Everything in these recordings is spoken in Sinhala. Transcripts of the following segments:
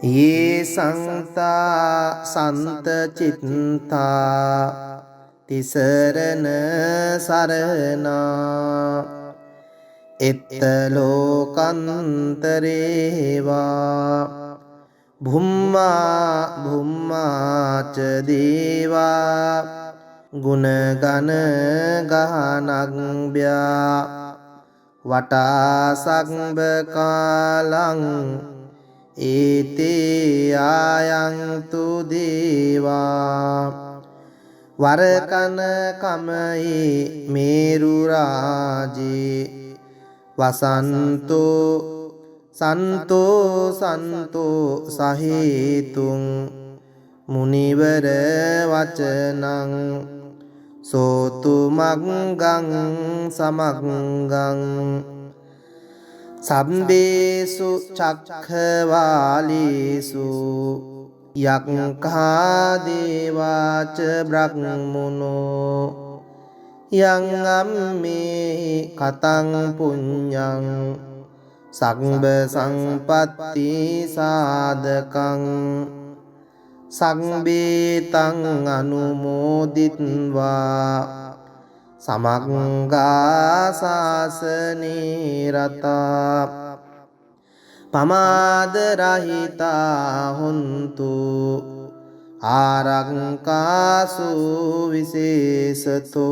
ये संता संत चित्ता तिसरन सरना इत्तलोकंतरेवा भुम्मा भुम्मा च देवा गुणगण गहनज्ञा वटा संब कालं एते आयन्तु देवा वरकन कमये मेरुराजे वसन्तो संतो संतो सहेतुं मुनिवर वचनं सोतु मग्गं समग्गं सब्बेषु चक्रवालेषु यज्ञादेवा च ब्रह्मणो यं अम्मे कतं पुण्यं संब संपत्ति साधकं संबेतं अनुमोदित्वा समग्गा शासने रता पमादरहिता हुन्तु आरङ्कासु विशेषतो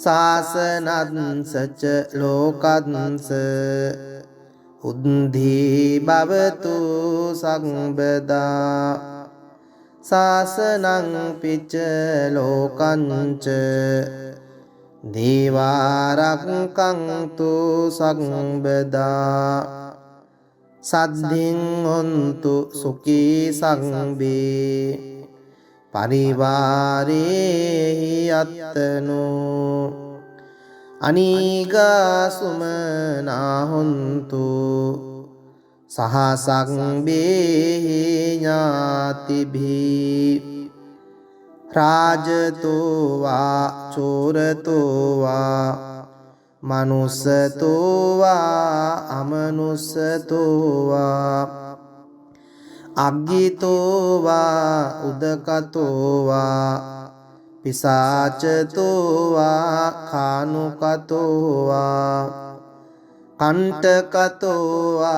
शासनंस च लोकंस उद्धि भवतु संबदा शासनं पिच लोकंच देवारङ्कन्तु संबदा सद्धिं होन्तु सुखी संबे परिवारे यत्नो अनीगा सुमना हुन्तु सह संबे ज्ञातिभिः राजतो वा चोरतो वा मनुष्यतो वा अमनुष्यतो वा अज्ञितो वा उदकतो वा पिशाचतो वा खानुकतो वा कंटकतो वा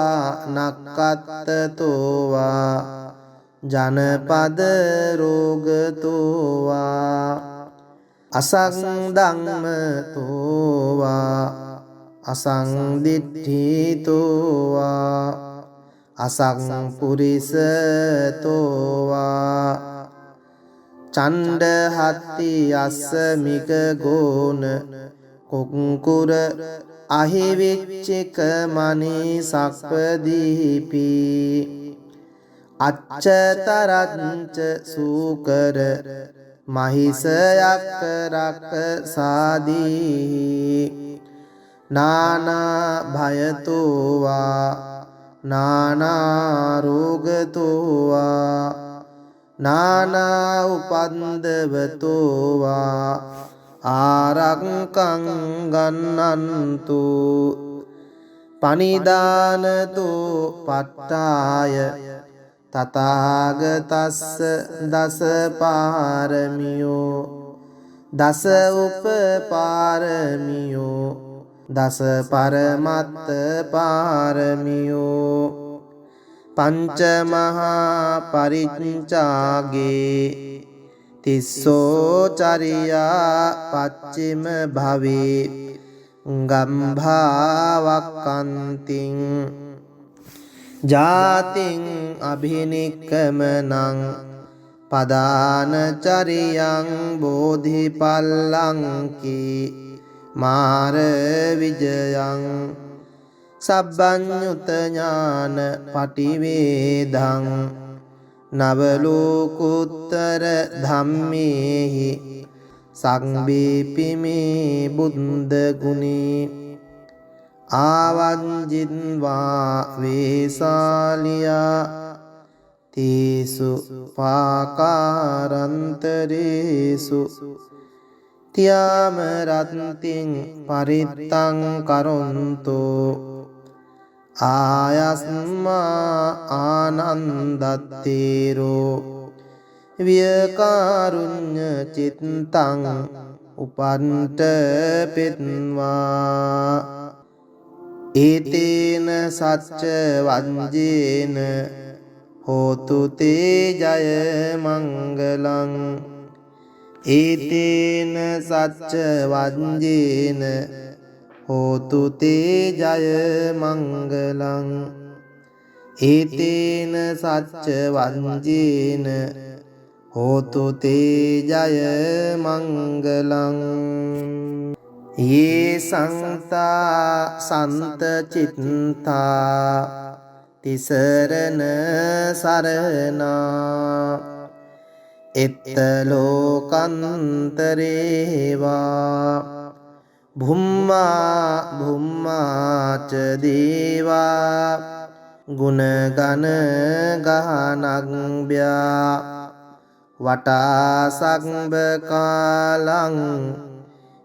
नक्कत्तो वा जनपद रोगतो वा असंदम्मतो वा असंदिठितो वा असंपुरिसतो वा चंडहत्ति अस्मिक गोन कुंकुर अहिविच्चिक मणि सक्पदीपी अच्छतरंच सूकर महिषयक्रक सादी नाना भयतो वा नाना रोगतो वा नाना उपद्रवतो वा आरङ्कं गन्नन्तु पनिदानतो पट्टाय तथागतस्य दश पारमियो दश उपपारमियो दश परमत्त पारमियो पंचमहापरित्यागे तिस्सोचर्या पश्चिम भवे गम्भावक्कान्तिं जातिं अभिनिक्कमनं पदानचर्यं बोधिपल्लङ्की मारविजयं सब्बञ्युतज्ञान पटिवेदं नवलोकोत्तर धम्मेहि संवेपिमे बुद्धगुणे आवञ्जिन्वा वेशालिया तेषु पाकारान्तरेषु त्यामरन्तिं परित्तं करोन्तु ආයස්මා ආනන්දත්තේරෝ වියකාරුඤ්ඤ චිත්තං උපන්ට පෙත්වා ඒතේන සච්ච වංජේන හෝතු තේ ජය මංගලං ඒතේන සච්ච වංජේන හෝතු තේ ජය මංගලං ඒතේන සච්ච වංජේන හෝතු තේ ජය මංගලං යේ සංතා සන්ත චිත්තා තිසරණ සරණා එත්ත ලෝකන්තරේවා භුම්මා භුම්මාච දේවා ගුණගන ගහනග්භ්‍යා වටා සග්බ කාලං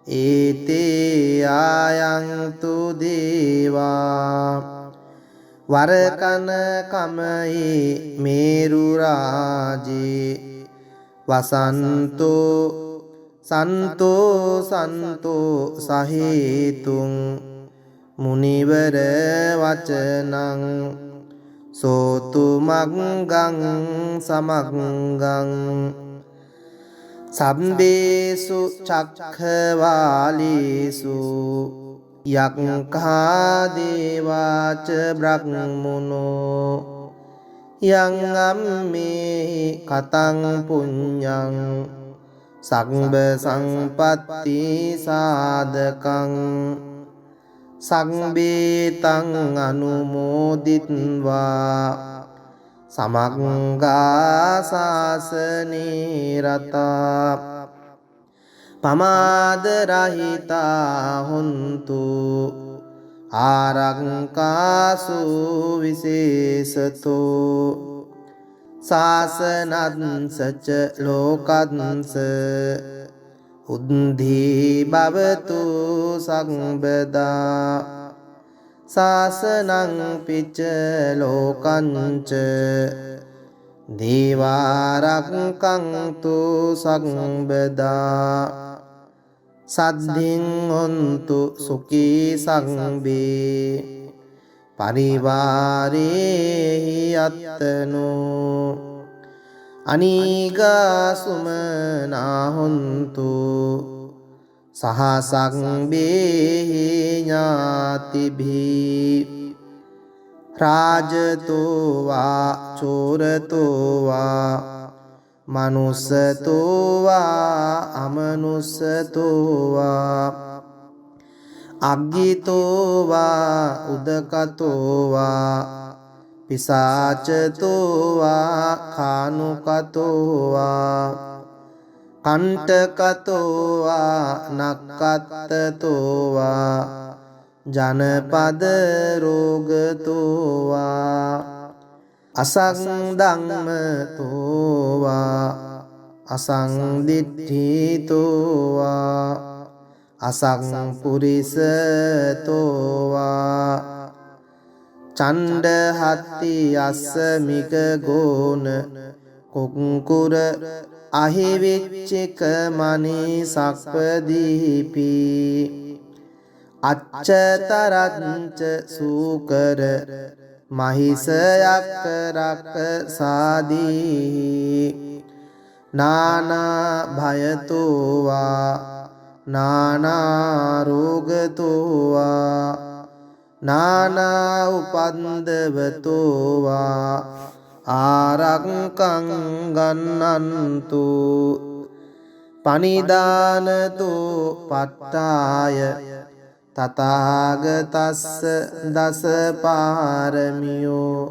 ඒතේ ආයන්තු දේවා වරකන කමයි මේරු රාජේ වසන්තෝ සන්තෝ සන්තෝ සහේතුං මුනිවර වචනං සෝතු මග්ගං සමග්ගං සම්බේසු චක්ඛවාලීසු යක්ඛා දේවාච බ්‍රහ්මනෝ යං අම්මේ කතං පුඤ්ඤං සග්බ සංපත්ති සාධකං සංබේතං අනුමෝදිත්වා සමග්ගා සාසනේ රතා පමාද රහිතා හොන්තු ආරක්කාසු විශේෂතෝ සාසනංසච ලෝකංස උද්ධි භවතු සම්බදා සාසනං පිච්ච ලෝකංච දේවාරක්ඛන්තු සම්බදා සද්ධින් හොන්තු සුඛී සංබේ පරිවාරේහි අත්තනෝ අනීගා සුමනා හොන්තු සහ සංබේහි ඥාතිභී රාජතෝ වා චෝරතෝ වා මනුස්සතෝ වා අමනුස්සතෝ වා අග්ගිතෝ වා උදකතෝ වා පිසාචතෝ වා කානුකතෝ වා කණ්ඨකතෝ වා නක්කත්තතෝ වා ජනපද රෝගතෝ වා අසංධම්මතෝ වා අසංදිට්ඨිතෝ වා අසංපුරිසතෝ වා චණ්ඩහත්ති අස්සමික ගෝන කුක්කුර අහිවිච්චික මනී සක්පදීපි අච්චතරංච සූකර මහිසයක් රක්ක සාදී නානා භයතෝ වා නානා රෝගතෝ වා නානා උපන්දවතෝ වා ආරක්ඛං ගන්නන්තු පනිදානතෝ පට්ඨාය තථාගතස්ස දස පාරමියෝ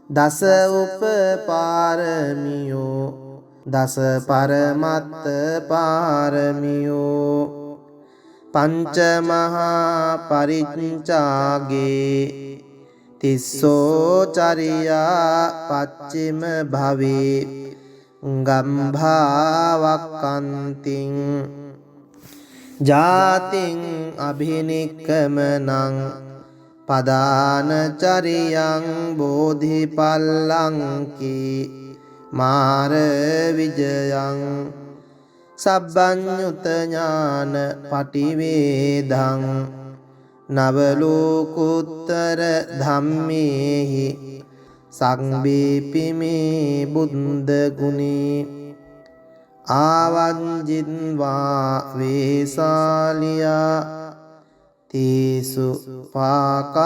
දස උපපාරමියෝ දස පරමත්ත පාරමියෝ පංච මහා පරිච්ඡාගේ තිස්සෝ චරියා පච්චිම භවේ ගම්භාවක්කන්තිං ජාතිං අභිනික්කමනං පදානචරියං බෝධිපල්ලංකි මාර විජයං සබ්බඤ්ඤුත ඥාන පටිවේදං නවලෝකුත්තර ධම්මේහි සංබීපිමේ බුද්ධ ගුණේ ආවංජින්වා වේසාලියා තීසු පාකාරන්තරේසු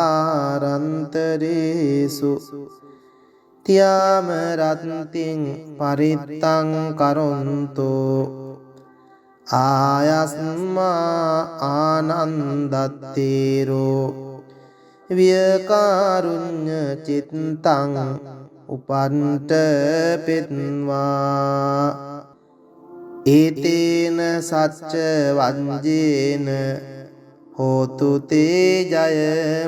තියාම රත්තිං පරිත්තං කරොන්තෝ ආයස්මා ආනන්දත්තේරෝ වියකාරුඤ්ඤ චිත්තං උපන්ත පෙත්වා ඒතේන සච්ච වංජේන හෝතු තේ ජය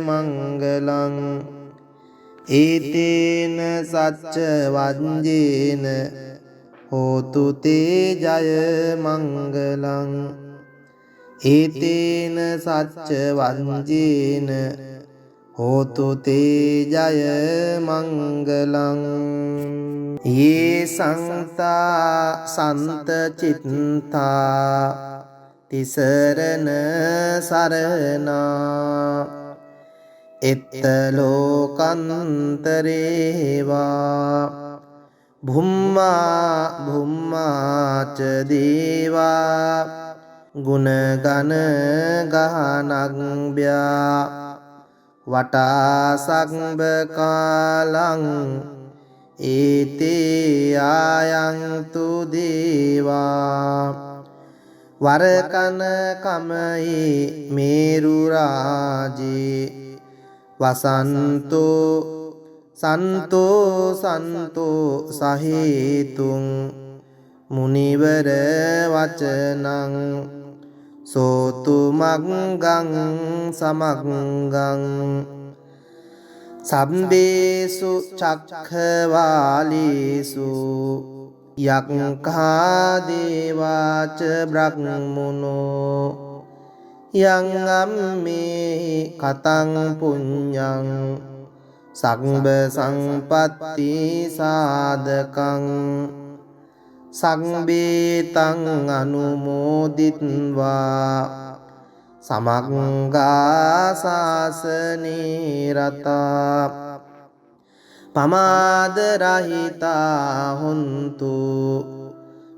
මංගලං ඒතේන සච්ච වංජේන හෝතු තේ ජය මංගලං ඒතේන සච්ච වංජේන හෝතු තේ ජය මංගලං යේ සංතා සන්ත චිත්තා තිසරණ සරණා එත්ත ලෝකන්තරේවා භුම්මා භුම්මාච දේවා ගුණගන ගහනග්භ්‍යා වටා සග්බ කාලං ඒතේ ආයන්තු දේවා වරකන කමයි මේරු රාජේ වසන්තෝ සන්තෝ සන්තෝ සහේතුං මුනිවර වචනං සෝතු මග්ගං සමග්ගං සම්බේසු චක්ඛවාලීසු යක්ඛා දේවාච බ්‍රහ්මනෝ යං අම්මේ කතං පුඤ්ඤං සග්බ සංපත්ති සාධකං සංබේතං අනුමෝදිත්වා සමග්ගා සාසනේ රතා පමාද රහිතා හොන්තු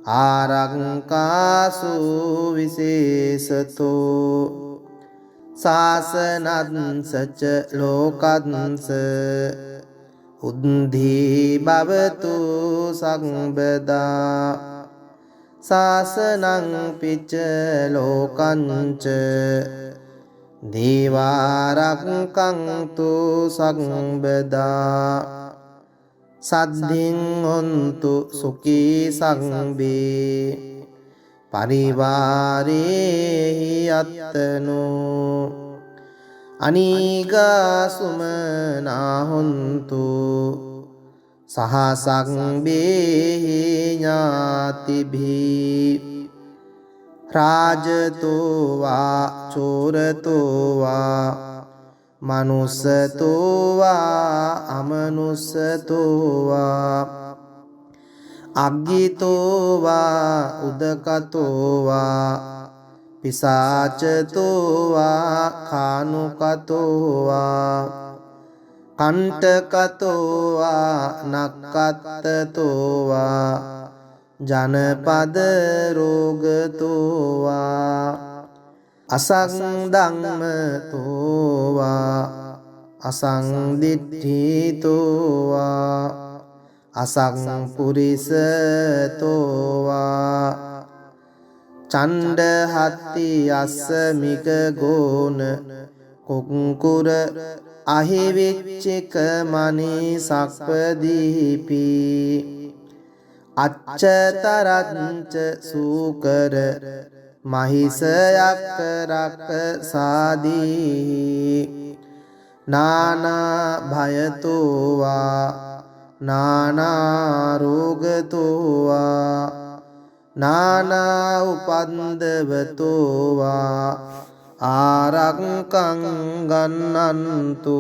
ආරක්කාසු විශේෂතෝ සාසනංසච ලෝකංස උද්ධී භවතු සම්බදා සාසනං පිච්ච ලෝකංච දේවාරක්ඛන්තු සම්බදා සද්ධින් හොන්තු සුඛී සංබේ පරිවාරේහි අත්තනෝ අනීගා සුමනා හොන්තු සහ සංබේහි ඥාතිභී රාජතෝ වා චෝරතෝ වා මනුස්සතෝ වා අමනුස්සතෝ වා අග්ගිතෝ වා උදකතෝ වා පිසාචතෝ වා කානුකතෝ වා කණ්ඨකතෝ වා නක්කත්තතෝ වා ජනපද රෝගතෝ වා අසංධම්මතෝ වා අසංදිට්ඨිතෝ වා අසංපුරිසතෝ වා චණ්ඩහත්ති අස්සමික ගෝන කුක්කුර අහිවිච්චික මනී සක්පදීපි අච්චතරංච සූකර මහිසයක් රක්ක සාදී නානා භයතෝ වා නානා රෝගතෝ වා නානා උපන්දවතෝ වා ආරක්කං ගන්නන්තු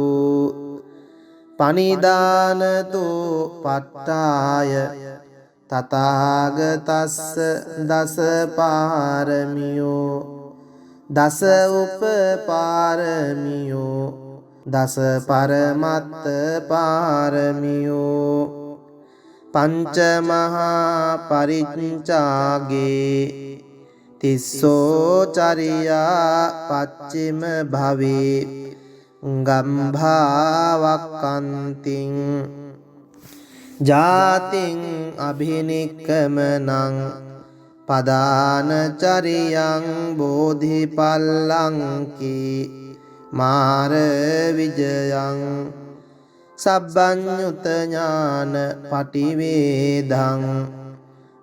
පනිදානතු පට්ඨාය තථාගතස්ස දස පාරමියෝ දස උපපාරමියෝ දස පරමත්ත පාරමියෝ පංච මහා පරිච්ඡාගේ තිස්සෝ චරියා පච්චිම භවේ ගම්භාවක්කන්තිං ජාතිං අභිනික්කමනං පදානචරියං බෝධිපල්ලංකී මාර විජයං සබ්බඤ්ඤුත ඥාන පටිවේදං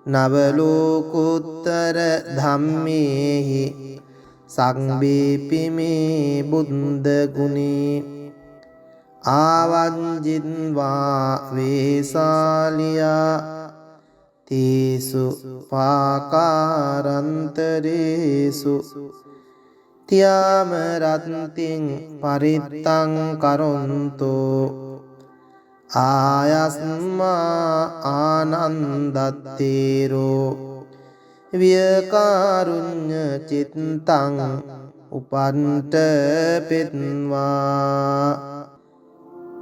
නවලෝකුත්තර ධම්මේහි සංබීපිමේ බුද්ධ ගුණේ ආවංජින්වා වේසාලියා තීසු පාකාරන්තරේසු තියාම රත්තිං පරිත්තං කරොන්තෝ ආයස්මා ආනන්දත්තේරෝ වියකාරුඤ්ඤ චිත්තං උපන්ට පෙත්වා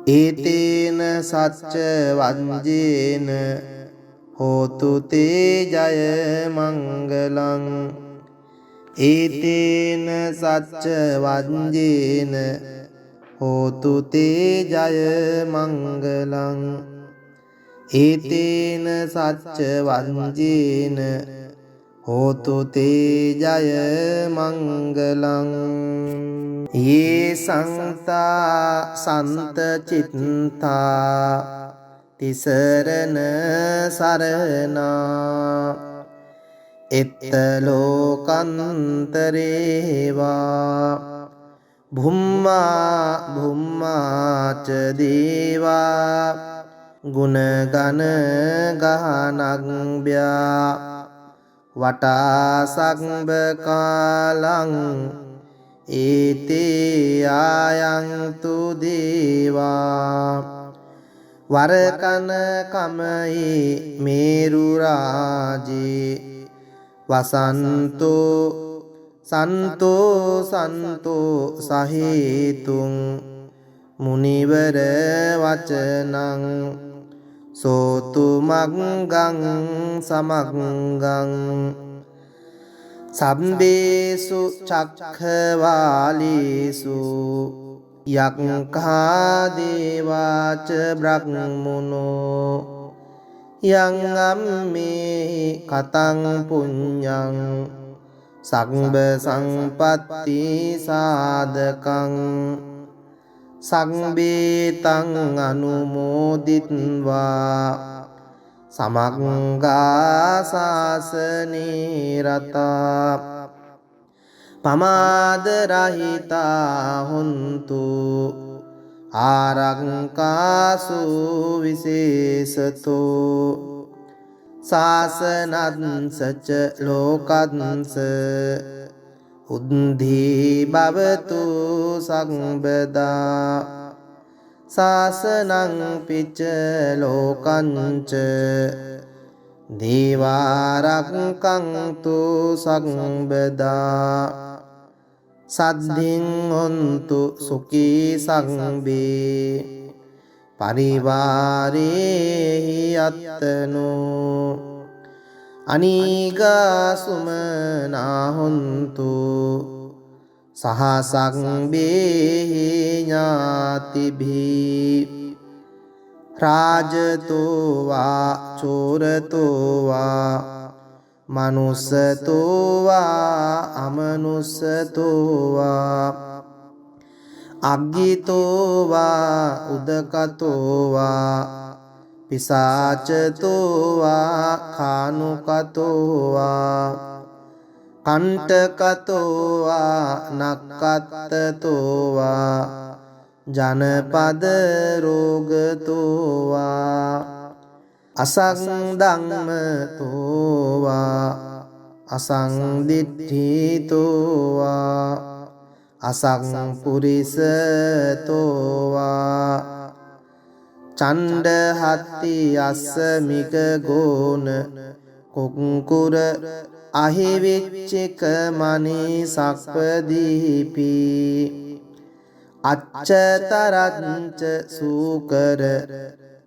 ඒතේන සච්ච වංජේන හෝතු තේ ජය මංගලං ඒතේන සච්ච වංජේන හෝතු තේ ජය මංගලං ඒතේන සච්ච වංජේන හෝතු තේ ජය මංගලං යේ සංතා සන්ත චිත්තා තිසරණ සරණා එත්ත ලෝකන්තරේවා භුම්මා භුම්මාච දේවා ගුණගන ගහනග්භ්‍යා වටා සග්බ කාලං ඒතේ ආයන්තු දේවා වරකන කමයි මේරු රාජේ වසන්තෝ සන්තෝ සන්තෝ සහේතුං මුනිවර වචනං සෝතු මග්ගං සමග්ගං සම්බේසු චක්ඛවාලීසු යක්ඛා දේවාච බ්‍රහ්මනෝ යං අම්මේ කතං පුඤ්ඤං සග්බ සංපත්ති සාධකං සංබේතං අනුමෝදිත්වා සමග්ගා සාසනේ රතා පමාද රහිතා හොන්තු ආරක්කාසු විශේෂතෝ සාසනංසච ලෝකංස උද්ධි භවතු සම්බදා සාසනං පිච්ච ලෝකංච දේවාරක්ඛන්තු සම්බදා සද්ධින් හොන්තු සුඛී සංබේ පරිවාරේහි අත්තනෝ අනීගාසුමනා හොන්තු සහසංබේහි ඥාතිභී රාජතෝ වා චෝරතෝ වා මනුස්සතෝ වා අමනුස්සතෝ වා අග්ගිතෝ වා උදකතෝ වා පිසාචතෝ වා කානුකතෝ වා කණ්ඨකතෝ වා නක්කත්තතෝ වා ජනපද රෝගතෝ වා අසංධම්මතෝ වා අසංදිට්ඨිතෝ වා අසංපුරිසතෝවා චණ්ඩහත්ති අස්සමික ගෝන කුංකුර අහිවිච්චික මනී සක්පදීපි අච්චතරච්ච සූකර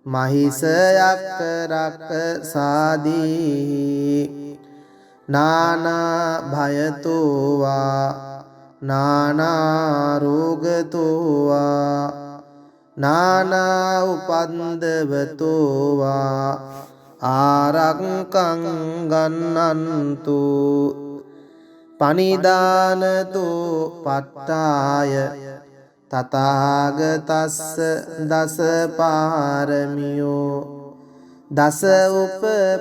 මහිසයක් රක්ක සාදී නානා භයතෝවා නානා රෝගතෝවා නානා උපන්දවතෝවා ආරක්කං ගන්නන්තු පනිදානතු පට්ඨාය තථාගතස්ස දස පාරමියෝ දස උපපාරමියෝ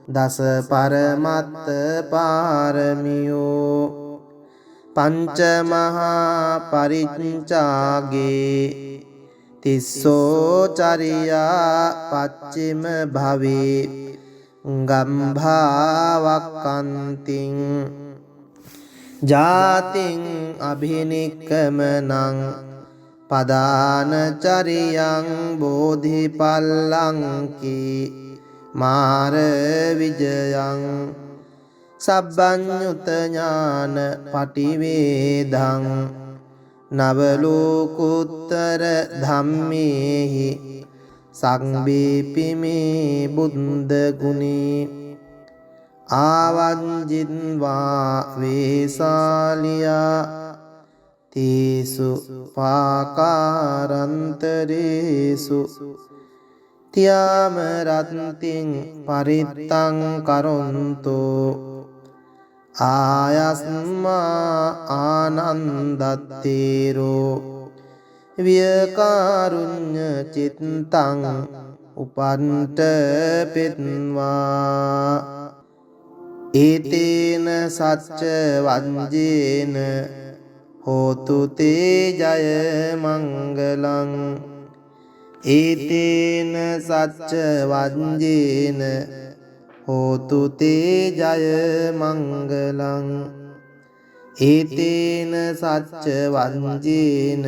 දස පරමත්ත පාරමියෝ පංච මහා පරිච්ඡාගේ තිස්සෝ චරියා පච්චිම භවේ ගම්භාවක්කන්තිං ජාතිං අභිනික්කමනං පදානචරියං බෝධිපල්ලංකී මාර විජයං සබ්බඤ්ඤුත ඥාන පටිවේදං නවලෝකුත්තර ධම්මේහි සංබීපිමේ බුද්ධ ගුණේ ආවංජින්වා වේසාලියා තීසු පාකාරන්තරේසු තියාම රත්තිං පරිත්තං කරොන්තෝ ආයස්මා ආනන්දත්තේරෝ වියකාරුඤ්ඤ චිත්තං උපන්ට පෙත්වා ඒතේන සච්ච වංජේන හෝතු තේ ජය මංගලං ඒතේන සච්ච වංජේන හෝතු තේ ජය මංගලං ඒතේන සච්ච වංජේන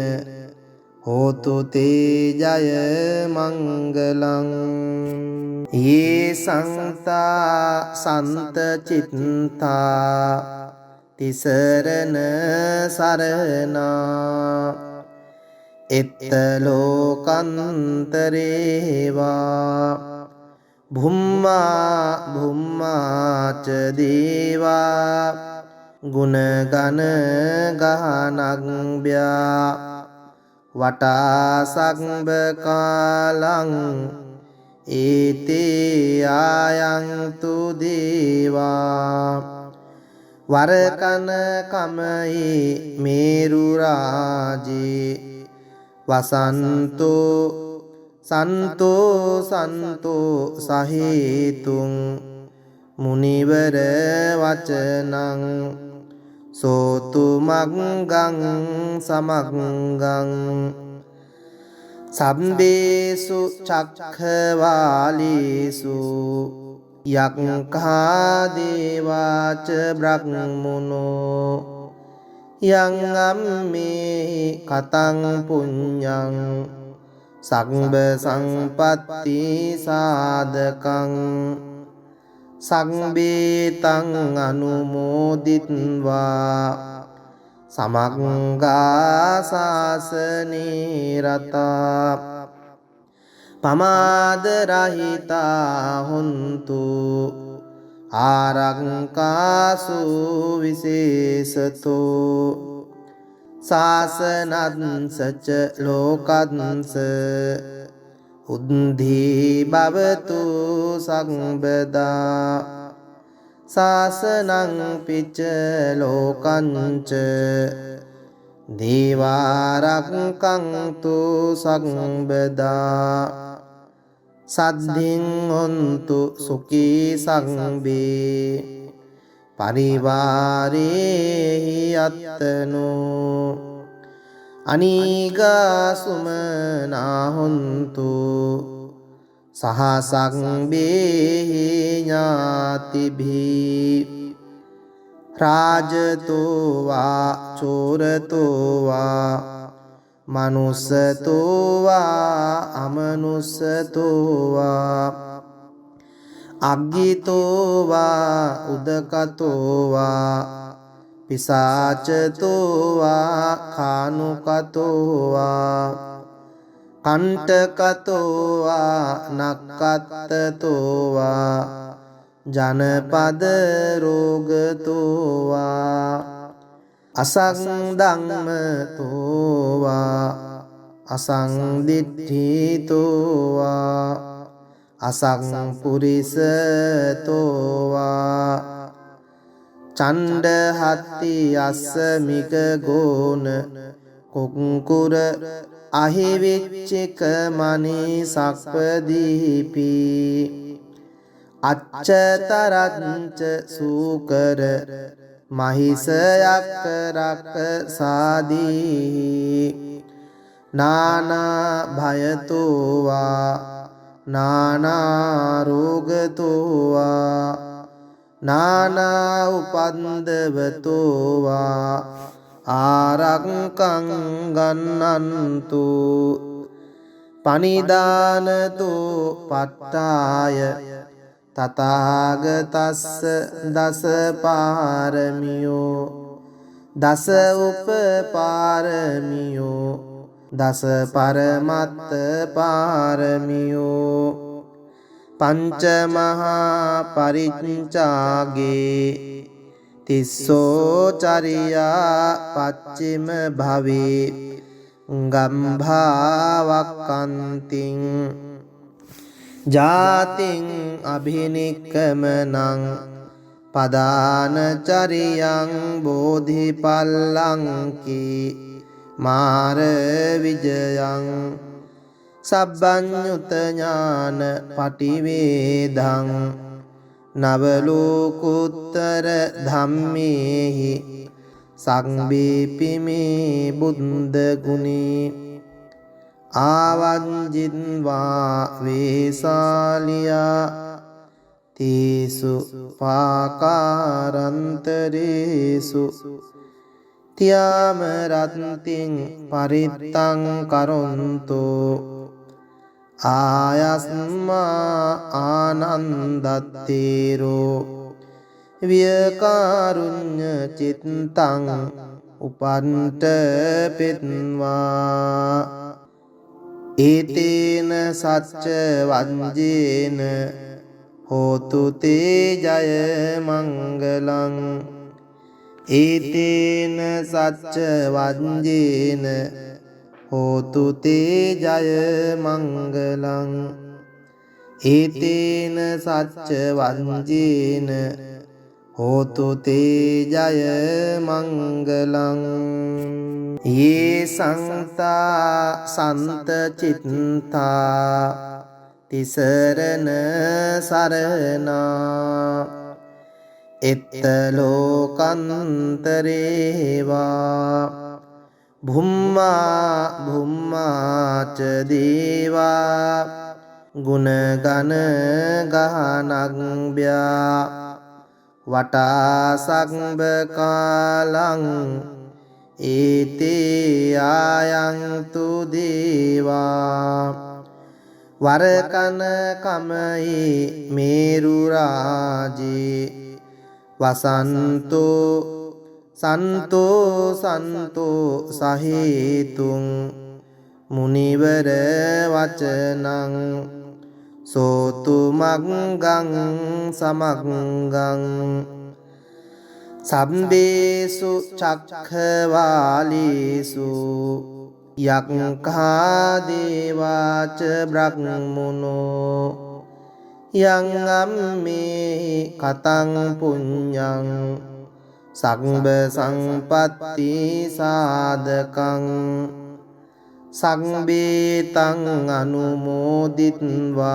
හෝතු තේ ජය මංගලං යේ සංතා සන්ත චිත්තා තිසරණ සරණා එත්ත ලෝකන්තරේවා භුම්මා භුම්මාච දේවා ගුණගන ගහනග්භ්‍යා වටා සක්බ කාලං ඒතේ ආයන්තු දේවා වරකන කමයි මේරු රාජේ වසන්තෝ සන්තෝ සන්තෝ සහේතුං මුනිවර වචනං සෝතු මග්ගං සමග්ගං සම්බේසු චක්ඛවාලීසු යක්ඛා දේවාච බ්‍රහ්මනෝ යං අම්මේ කතං පුඤ්ඤං සග්බ සංපත්ති සාධකං සංබේතං අනුමෝදිත්වා සමග්ගා සාසනේ රතා පමාද රහිතා හොන්තු ආරක්කාසු විශේෂතෝ සාසනංසච ලෝකංස උද්ධි භවතු සම්බදා සාසනං පිච්ච ලෝකංච දේවාරක්ඛන්තු සම්බදා සද්ධින් හොන්තු සුඛී සංබේ පරිවාරේ යත්තනෝ අනීගා සුමනා හොන්තු සහසං බේ ඥාතිභී රාජතෝ වා චෝරතෝ වා මනුස්සතෝ වා අමනුස්සතෝ වා අග්ගිතෝ වා උදකතෝ වා පිසාචතෝ වා කානුකතෝ වා කණ්ඨකතෝ වා නක්ඛත්තතෝ වා ජනපද රෝගතෝ වා අසංධම්මතෝ වා අසංදිට්ඨිතෝ වා අසංපුරිසතෝ වා චණ්ඩහත්ති අස්සමික ගෝන කුක්කුර අහිවිච්චික මනී සක්පදීපි අච්චතරච්ච සූකර මහිසයක් රක්ක සාදී නානා භයතෝ වා නානා රෝගතෝ වා නානා උපන්දවතෝ වා ආරක්කං ගන්නන්තු පනිදානතෝ පට්ඨාය තථාගතස්ස දස පාරමියෝ දස උපපාරමියෝ දස පරමත්ත පාරමියෝ පංච මහා පරිච්ඡාගේ තිස්සෝ චරියා පච්චිම භවේ ගම්භාවක්කන්තිං ජාතිං අභිනික්කමනං පදානචරියං බෝධිපල්ලංකී මාර විජයං සබ්බඤ්ඤුත ඥාන පටිවේදං නවලෝකුත්තර ධම්මේහි සංබීපිමේ බුද්ධ ගුණේ ආවංජින්වා වේසාලියා තීසු පාකාරන්තරේසු තියාම රත්තිං පරිත්තං කරොන්තෝ ආයස්මා ආනන්දත්තේරෝ වියකාරුඤ්ඤ චිත්තං උපන්ට පෙත්වා ඒතේන සච්ච වංජේන හෝතු තේ ජය මංගලං ඒතේන සච්ච වංජේන හෝතු තේ ජය මංගලං ඒතේන සච්ච වංජේන හෝතු තේ ජය මංගලං යේ සංතා සන්ත චිත්තා තිසරණ සරණා එත්ත ලෝකන්තරේවා භුම්මා භුම්මාච දේවා ගුණගන ගහනග්භ්‍යා වටා සක්බ කාලං ඒතේ ආයන්තු දේවා වරකන කමයි මේරු රාජේ වසන්තෝ සන්තෝ සන්තෝ සහේතුං මුනිවර වචනං සෝතු මග්ගං සමග්ගං සම්බේසු චක්ඛවාලීසු යක්ඛා දේවාච බ්‍රහ්මනෝ යං අම්මේ කතං පුඤ්ඤං සග්බ සංපත්ති සාධකං සංබේතං අනුමෝදිත්වා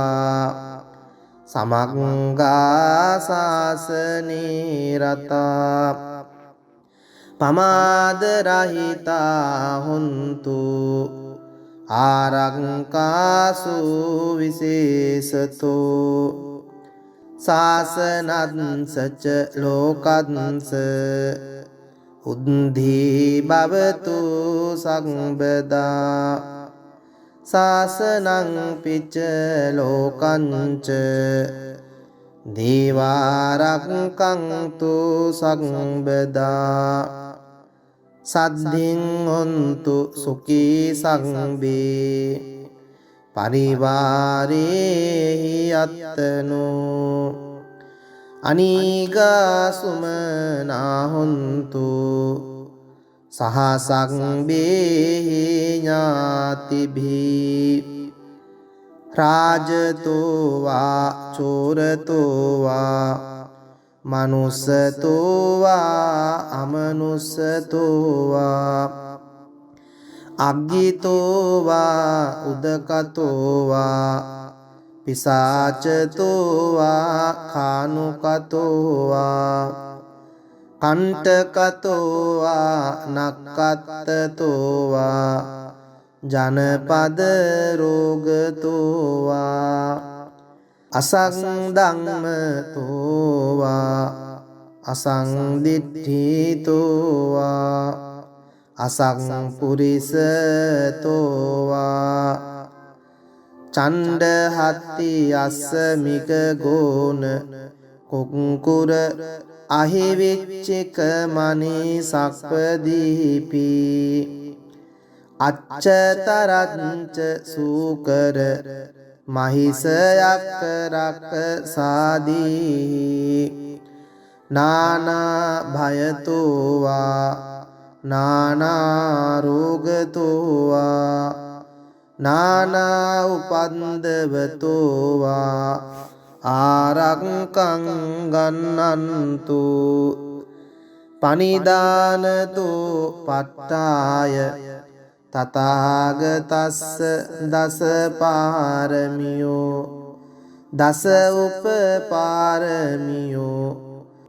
සමග්ගා සාසනේ රතා පමාද රහිතා හොන්තු ආරක්කාසු විශේෂතෝ සාසනංසච ලෝකංස උද්ධී භවතු සම්බදා සාසනං පිච්ච ලෝකංච දේවාරක්ඛන්තු සම්බදා සද්ධින් හොන්තු සුඛී සංබේ පරිවාරේහි අත්තනෝ අනීගා සුමනා හොන්තු සහ සංබේහි ඥාතිභී රාජතෝ වා චෝරතෝ වා මනුස්සතෝ වා අමනුස්සතෝ වා අග්ගිතෝ වා උදකතෝ වා පිසාචතෝ වා කානුකතෝ වා කණ්ඨකතෝ වා නක්ඛත්තතෝ වා ජනපද රෝගතෝ වා අසංධම්මතෝ වා අසංදිට්ඨිතෝ වා අසංපුරිසතෝ වා චණ්ඩහත්ති අස්සමික ගෝන කුක්කුර අහිවිච්චික මනී සක්පදීපි අච්චතරංච සූකර මහිසයක් රක්ක සාදී නානා භයතෝ වා නානා රෝගතෝ වා නානා උපන්දවතෝ වා ආරක්ඛං ගන්නන්තු පනිදානතෝ පට්ඨාය තථාගතස්ස දස පාරමියෝ දස උපපාරමියෝ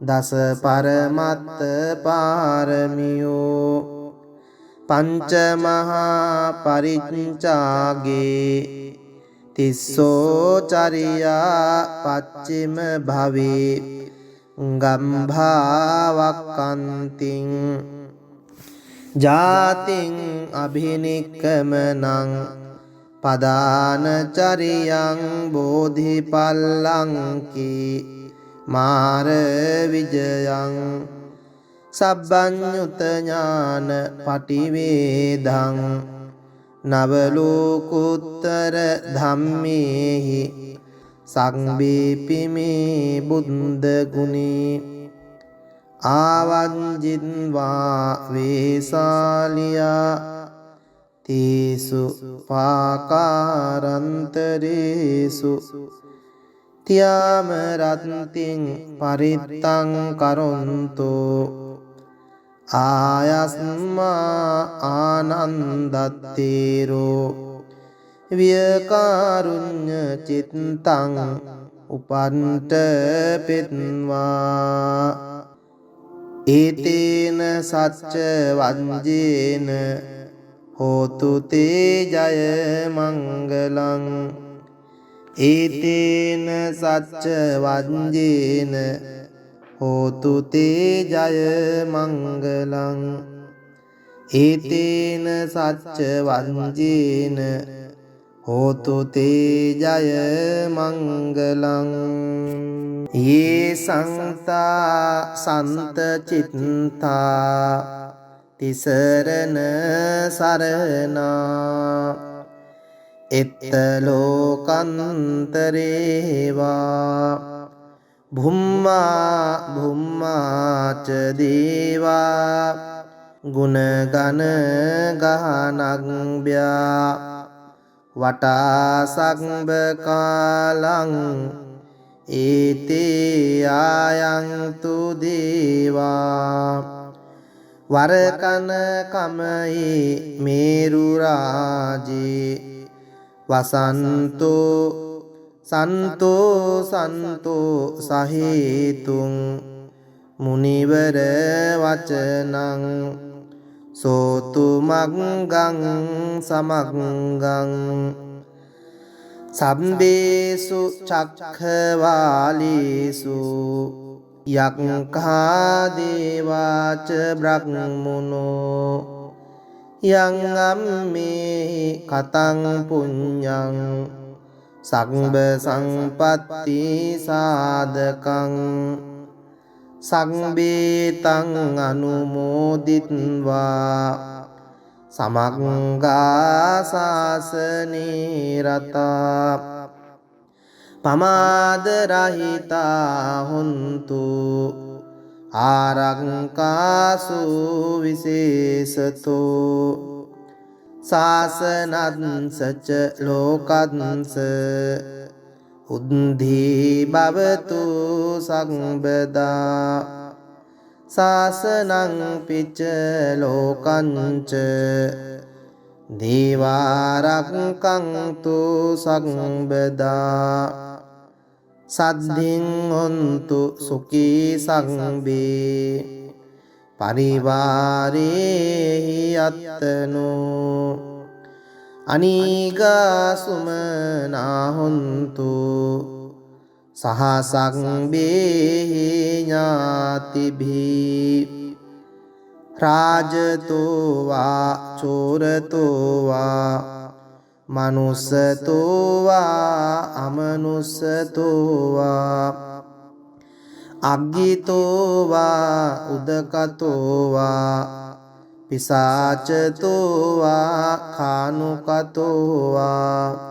දස පරමත්ත පාරමියෝ පංච මහා පරිච්ඡාගේ තිස්සෝ චරියා පච්චිම භවේ ගම්භාවක්ඛන්තිං ජාතින් අභිනික්කමනං පදානචරියං බෝධිපල්ලංකි මාර විජයං සබ්බඤ්ඤුත ඥාන පටිවේදං නවලෝකුත්තර ධම්මේහි සංබේපිමේ බුද්ධ ගුණේ ආවංජින්වා වේසාලියා තීසු පාකාරන්තරේසු තියාම රත්තිං පරිත්තං කරොන්තෝ ආයස්මා ආනන්දත්තේරෝ වියකාරුඤ්ඤ චිත්තං උපන්ත පෙත්වා ඒතේන සච්ච වංජේන හෝතු තේ ජය මංගලං ඒතේන සච්ච වංජේන හෝතු තේ ජය මංගලං ඒතේන සච්ච වංජේන හෝතු තේ ජය මංගලං යේ සංතා සන්ත චිත්තා තිසරණ සරණා එත්ත ලෝකන්තරේවා භුම්මා භුම්මාච දේවා ගුණගන ගහනග්භ්‍යා වටා සග්බ කාලං ඒතේ ආයන්තු දේවා වරකන කමයි මේරු රාජේ වසන්තෝ සන්තෝ සන්තෝ සහේතුං මුනිවර වචනං සෝතු මග්ගං සමග්ගං සම්බේසු චක්ඛවාලේසු යක්ඛා දේවාච බ්‍රහ්මනෝ යං අම්මේ කතං පුඤ්ඤං සග්බ සංපත්ති සාධකං සංබේතං අනුමෝදිත්වා සමග්ගා සාසනේ රතා පමාද රහිතා හොන්තු ආරක්කාසු විශේෂතෝ සාසනංසච ලෝකංස උද්ධි භවතු සම්බදා සාසනං පිච්ච ලෝකංච දේවාරක්ඛන්තු සම්බදා සද්ධින් හොන්තු සුඛී සංබේ පරිවාරේහි අත්තනෝ අනීගා සුමනා හොන්තු සහ සංබේහි ඥාතිභී රාජතෝ වා චෝරතෝ වා මනුස්සතෝ වා අමනුස්සතෝ වා අග්ගිතෝ වා උදකතෝ වා පිසාචතෝ වා කානුකතෝ වා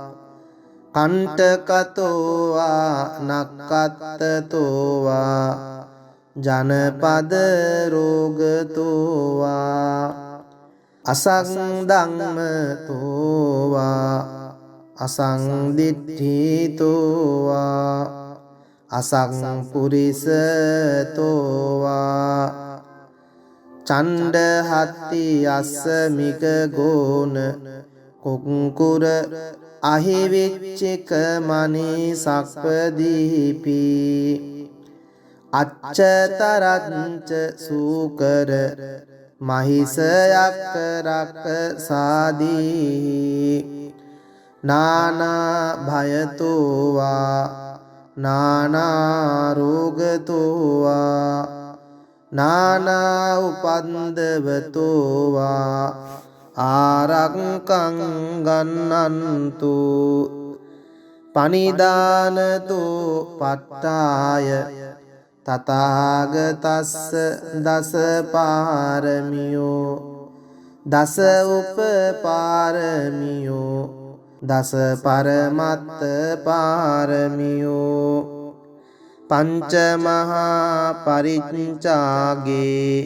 කණ්ඨකතෝ වා නක්කත්තතෝ වා ජනපද රෝගතෝ වා අසංධම්මතෝ වා අසංදිට්ඨිතෝ වා අසංපුරිසතෝ වා චණ්ඩහත්ති අස්සමික ගෝන කුක්කුර අහිවිච්චික මනී සක්පදීපි අච්චතරංච සූකර මහිසයක් රක්ක සාදී නානා භයතෝ වා නානා රෝගතෝ වා නානා උපන්දවතෝ වා ආරක්ඛං ගන්නන්තු පනිදානතෝ පට්ඨාය තථාගතස්ස දස පාරමියෝ දස උපපාරමියෝ දස පරමත්ත පාරමියෝ පංච මහා පරිච්ඡාගේ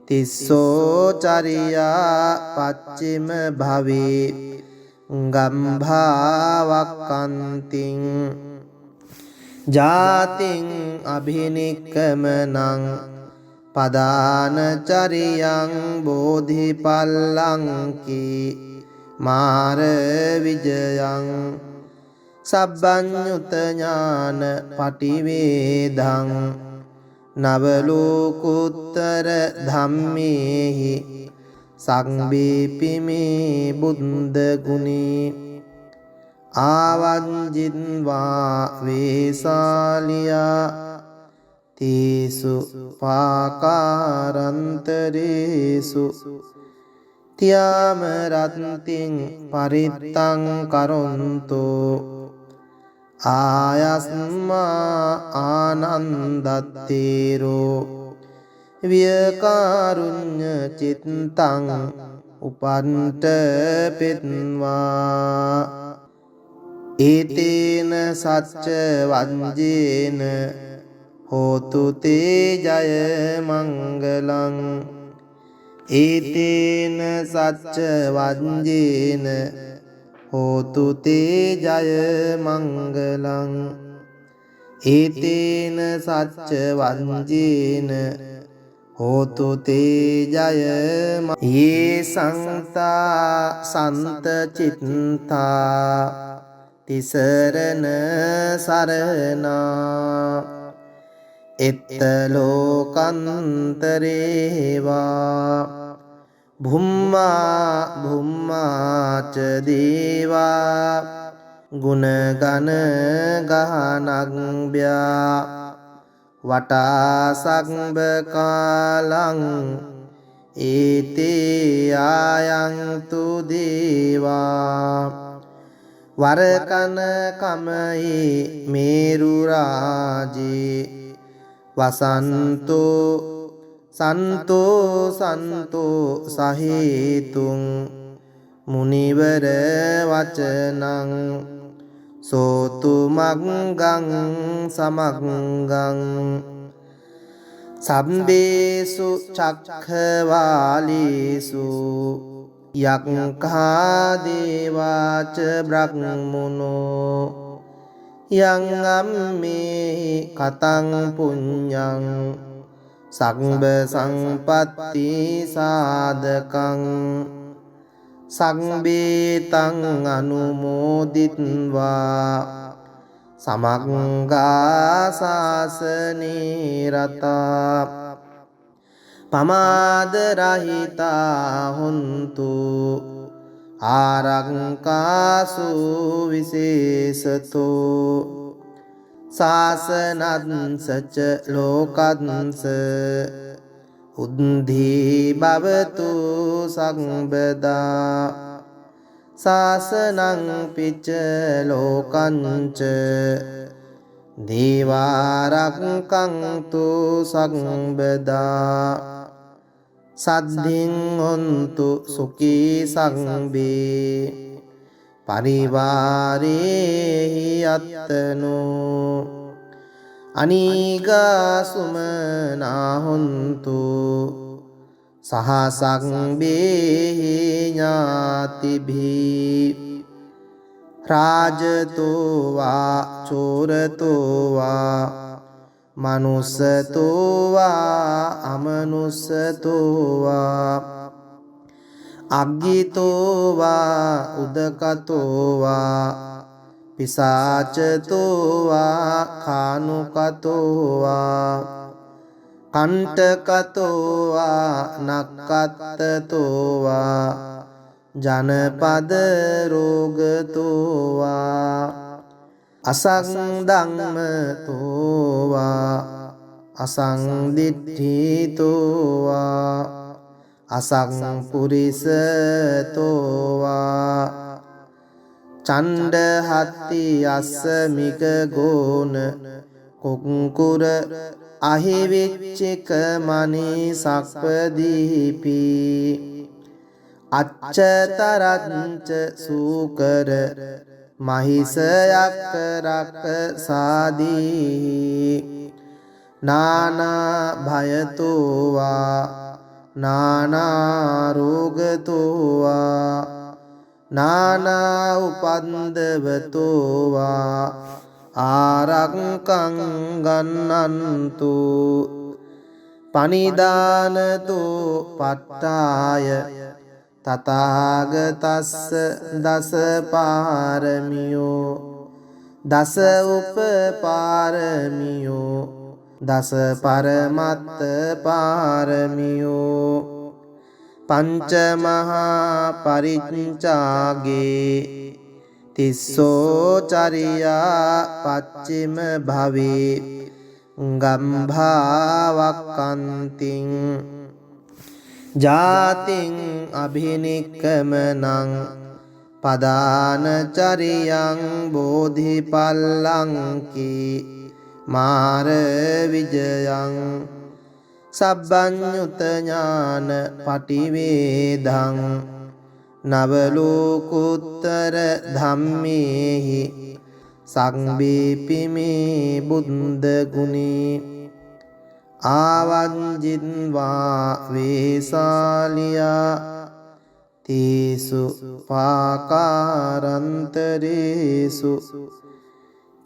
තිස්සෝ චරියා පච්චිම භවේ ගම්භාවක්කන්තිං ජාතින් අභිනික්කමනං පදානචරියං බෝධිපල්ලංකි මාර විජයං සබ්බඤ්ඤුත ඥාන පටිවේදං නවලෝකුත්තර ධම්මේහි සංබේපිමේ බුද්ධ ගුණේ ආවංජින්වා වේසාලියා තේසු පාකාරන්තරේසු තියාම රත්තිං පරිත්තං කරොන්තෝ ආයස්මා ආනන්දත්තේරෝ වියකාරුඤ්ඤ චිත්තං උපන්ත පෙත්වා ඒතේන සච්ච වංජේන හෝතු තේ ජය මංගලං ඒතේන සච්ච වංජේන හෝතු තේ ජය මංගලං ඒතේන සච්ච වංජේන හෝතු තේ ජය යේ සංතා සන්ත චිත්තා තිසරණ සරණා එත්ත ලෝකන්තරේවා භුම්මා භුම්මාච දේවා ගුණගන ගහනග්භ්‍යා වටා සක්බ කාලං ඒතේ ආයන්තු දේවා වරකන කමයි මේරු රාජේ වසන්තෝ සන්තෝ සන්තෝ සහේතුං මුනිවර වචනං සෝතු මග්ගං සමග්ගං සම්බේසු චක්ඛවාලේසු යක්ඛා දේවාච බ්‍රහ්මනෝ යං අම්මේ කතං පුඤ්ඤං සග්බ සංපත්ති සාධකං සංබේතං අනුමෝදිත්වා සමග්ගා සාසනේ රතා පමාද රහිතා හොන්තු ආරක්කාසු විශේෂතෝ සාසනංසච ලෝකංස උද්ධී භවතු සම්බදා සාසනං පිච්ච ලෝකංච දේවාරක්ඛන්තු සම්බදා සද්ධින් හොන්තු සුඛී සංබේ පරිවාරේහි අත්තනෝ අනීගා සුමනා හොන්තු සහසංබේහි ඥාතිභී රාජතෝ වා චෝරතෝ වා මනුස්සතෝ වා අමනුස්සතෝ වා අග්ගිතෝ වා උදකතෝ වා පිසාචතෝ වා කානුකතෝ වා කණ්ඨකතෝ වා නක්කත්තතෝ වා ජනපද රෝගතෝ වා අසංධම්මතෝ වා අසංදිට්ඨිතෝ වා අසංපුරිසතෝ වා චණ්ඩහත්ති අස්සමික ගෝන කුක්කුර අහිවිච්චික මනී සක්පදීපි අච්චතරංච සූකර මහිසයක් රක්ක සාදී නානා භයතෝවා නානා රෝගතෝවා නානා උපන්දවතෝවා ආරක්කං ගන්නන්තු පනිදානතෝ පට්ඨාය තථාගතස්ස දස පාරමියෝ දස උපපාරමියෝ දස පරමත්ත පාරමියෝ පංච මහා පරිච්ඡාගේ තිස්සෝ චරියා පච්චිම භවේ ගම්භාවක්කන්තිං ජාතිං අභිනික්කමනං පදානචරියං බෝධිපල්ලංකී මාර විජයං සබ්බඤ්ඤුත ඥාන පටිවේදං නවලෝකුත්තර ධම්මේහි සංබේපිමේ බුද්ධ ගුණේ ආවංජින්වා වේසාලියා තීසු පාකාරන්තරේසු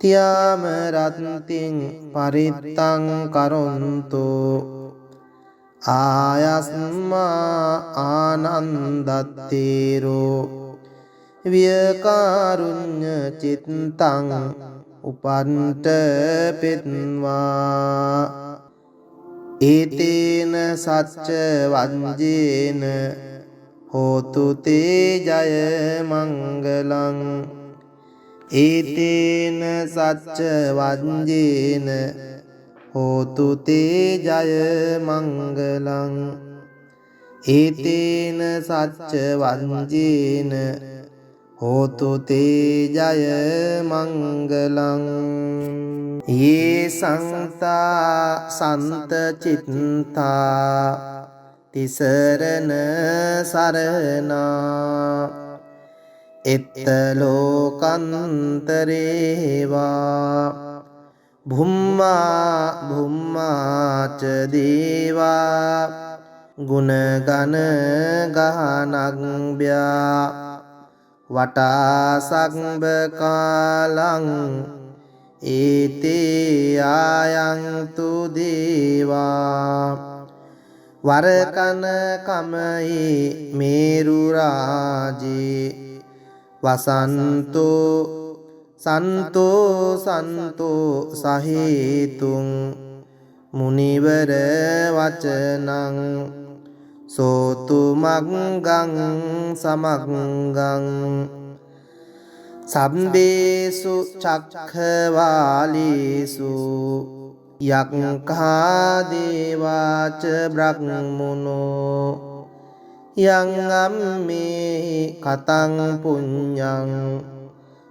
තියාම රත්තිං පරිත්තං කරොන්තෝ ආයස්මා ආනන්දත්තේරෝ වියකාරුඤ්ඤ චිත්තං උපන්ට පෙත්වා ඒතේන සච්ච වංජේන හෝතු තේ ජය මංගලං ඒතේන සච්ච වංජේන හෝතු තේ ජය මංගලං ඒතේන සච්ච වංජේන හෝතු තේ ජය මංගලං යේ සංතා සන්ත චිත්තා තිසරණ සරණා එත්ත ලෝකන්තරේවා භුම්මා භුම්මාච දේවා ගුණගන ගහනග්භ්‍යා වටා සග්බ කාලං ඒතේ ආයන්තු දේවා වරකන කමයි මේරු රාජේ වසන්තෝ සන්තෝ සන්තෝ සහේතුං මුනිවර වචනං සෝතු මග්ගං සමග්ගං සම්බේසු චක්ඛවාලීසු යක්ඛා දේවාච බ්‍රහ්මනෝ යං අම්මේ කතං පුඤ්ඤං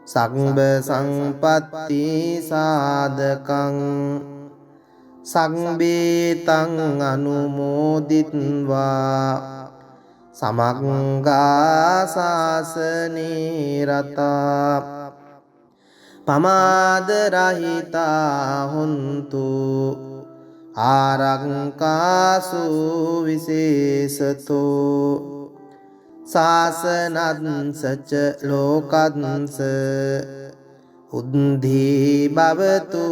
සග්බ සංපත්ති සාධකං සංබේතං අනුමෝදිත්වා සමග්ගා සාසනේ රතා පමාද රහිතා හොන්තු ආරක්කාසු විශේෂතෝ සාසනංසච ලෝකංස උද්ධි භවතු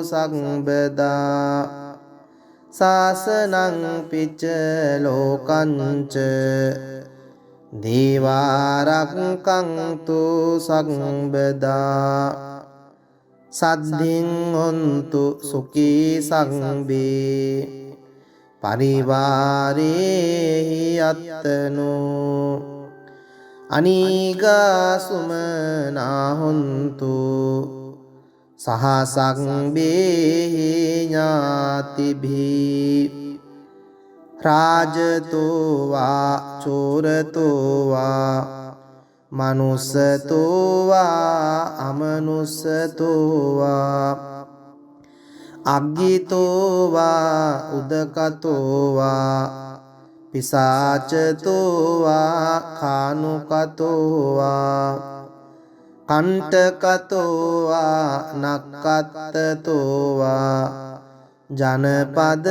සම්බදා සාසනං පිච්ච ලෝකංච දේවාරක්ඛන්තු සම්බදා සද්ධින් හොන්තු සුඛී සංබේ පරිවාරේහි අත්තනෝ අනීගා සුමනා හොන්තු සහ සංබේහි ඥාතිභී රාජතෝ වා චෝරතෝ වා මනුස්සතෝ වා අමනුස්සතෝ වා අග්ගිතෝ වා උදකතෝ වා පිසාචතෝ වා කානුකතෝ වා කණ්ඨකතෝ වා නක්කත්තතෝ වා ජනපද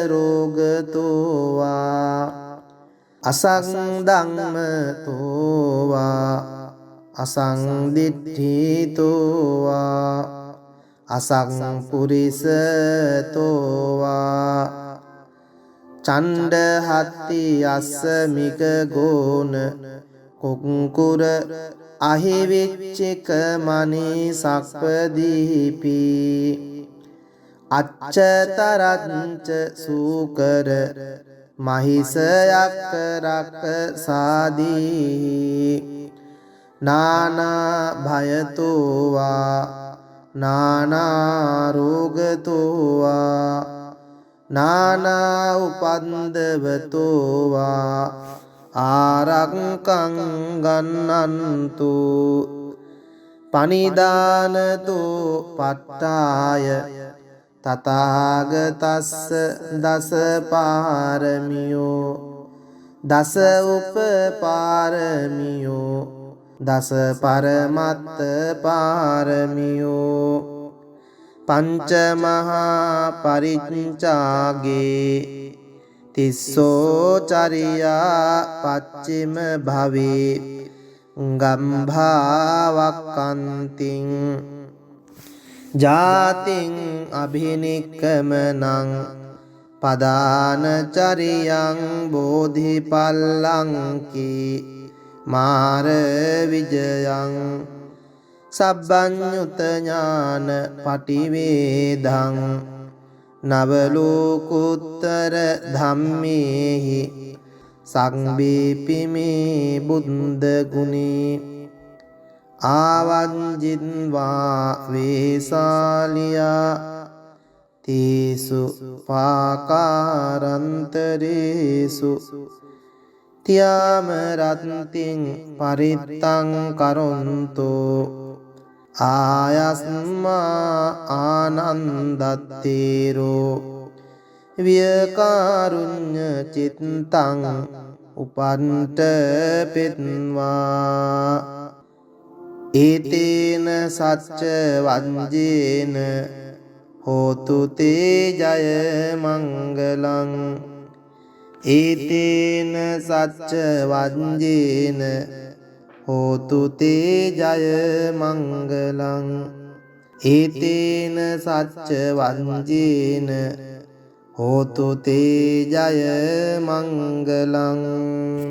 රෝගතෝ වා අසංධම්මතෝ වා අසංදිට්ඨිතෝ වා අසංපුරිසතෝ වා චණ්ඩහත්ති අස්සමික ගෝන කුක්කුර අහිවිච්චික මනී සක්පදීපි අච්චතරංච සූකර මහිසයක් රක්ක සාදී නානා භයතෝ වා නානා රෝගතෝ වා නානා උපන්දවතෝ වා ආරක්ඛං ගන්නන්තු පනිදානතෝ පට්ඨාය තථාගතස්ස දස පාරමියෝ දස උපපාරමියෝ දස පරමත්ත පාරමියෝ පංච මහා පරිච්ඡාගේ තිස්සෝ චරියා පච්චිම භවේ ගම්භාවක්කන්තිං ජාතින් අභිනික්කමනං පදානචරියං බෝධිපල්ලංකි මාර විජයං සබ්බඤ්ඤුත ඥාන පටිවේදං නවලෝකුත්තර ධම්මේහි සංබේපිමේ බුද්ධ ගුණේ ආවංජින්වා වේසාලියා තේසු පාකාරන්තරේසු තියාම රත්තිං පරිත්තං කරොන්තෝ ආයස්මා ආනන්දත්තේරෝ වියකාරුඤ්ඤ චිත්තං උපන්ට පෙත්වා ඒතේන සච්ච වංජේන හෝතු තේ ජය මංගලං ඒතේන සච්ච වංජේන හෝතු තේ ජය මංගලං ඒතේන සච්ච වංජේන හෝතු තේ ජය මංගලං